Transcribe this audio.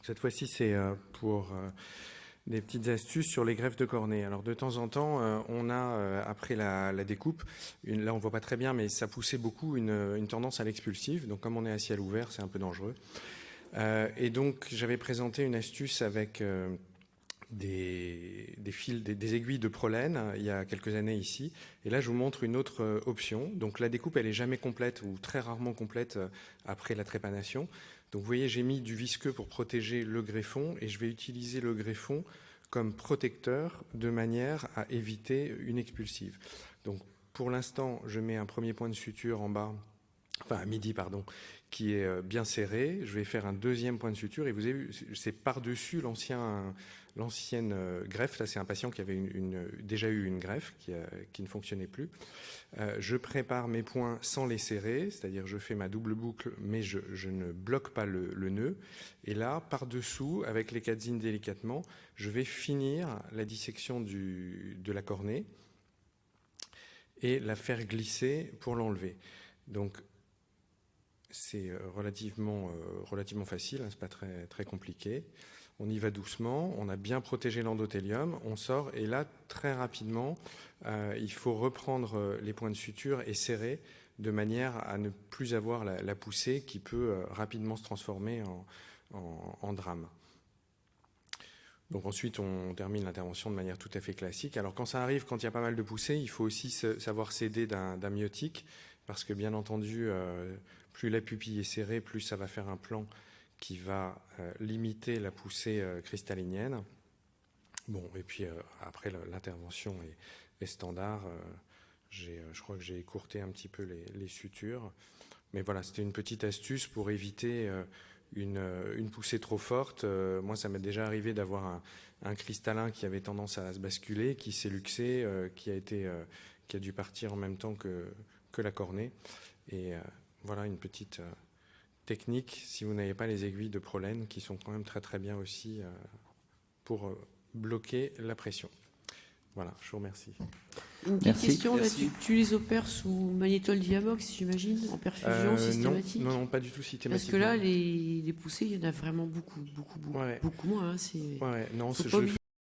Cette fois-ci, c'est pour des petites astuces sur les greffes de cornée. Alors de temps en temps, on a, après la découpe, là on ne voit pas très bien, mais ça poussait beaucoup une tendance à l'expulsif. Donc comme on est à ciel ouvert, c'est un peu dangereux. Et donc j'avais présenté une astuce avec des fils, des aiguilles de prolène il y a quelques années ici. Et là, je vous montre une autre option. Donc la découpe, elle est jamais complète ou très rarement complète après la trépanation. Donc vous voyez, j'ai mis du visqueux pour protéger le greffon et je vais utiliser le greffon comme protecteur de manière à éviter une expulsive. Donc pour l'instant, je mets un premier point de suture en bas, enfin à midi, pardon, qui est bien serré. Je vais faire un deuxième point de suture et vous avez vu, c'est par-dessus l'ancienne greffe. Là, c'est un patient qui avait déjà eu une greffe qui ne fonctionnait plus. Je prépare mes points sans les serrer, c'est-à-dire je fais ma double boucle, mais je ne bloque pas le nœud. Et là, par-dessous, avec les cadines délicatement, je vais finir la dissection de la cornée et la faire glisser pour l'enlever. Donc, c'est relativement facile, hein, c'est pas très, très compliqué. On y va doucement, on a bien protégé l'endothélium, on sort et là, très rapidement, il faut reprendre les points de suture et serrer de manière à ne plus avoir la poussée qui peut rapidement se transformer en drame. Donc ensuite, on termine l'intervention de manière tout à fait classique. Alors quand ça arrive, quand il y a pas mal de poussées, il faut aussi savoir s'aider d'un myotique, parce que bien entendu, plus la pupille est serrée, plus ça va faire un plan qui va limiter la poussée cristallinienne. Bon, et puis après, l'intervention est standard. Je crois que j'ai écourté un petit peu les sutures. Mais voilà, c'était une petite astuce pour éviter une poussée trop forte. Moi, ça m'est déjà arrivé d'avoir un cristallin qui avait tendance à se basculer, qui s'est luxé, qui a dû partir en même temps que la cornée. Et voilà une petite technique, si vous n'avez pas les aiguilles de prolène, qui sont quand même très très bien aussi pour bloquer la pression. Voilà, je vous remercie. Une petite question, là, tu les opères sous magnétol diamox, j'imagine, en perfusion systématique? Non, pas du tout systématique. Parce que là, les poussées, il y en a vraiment beaucoup moins. Hein, non, faut pas oublier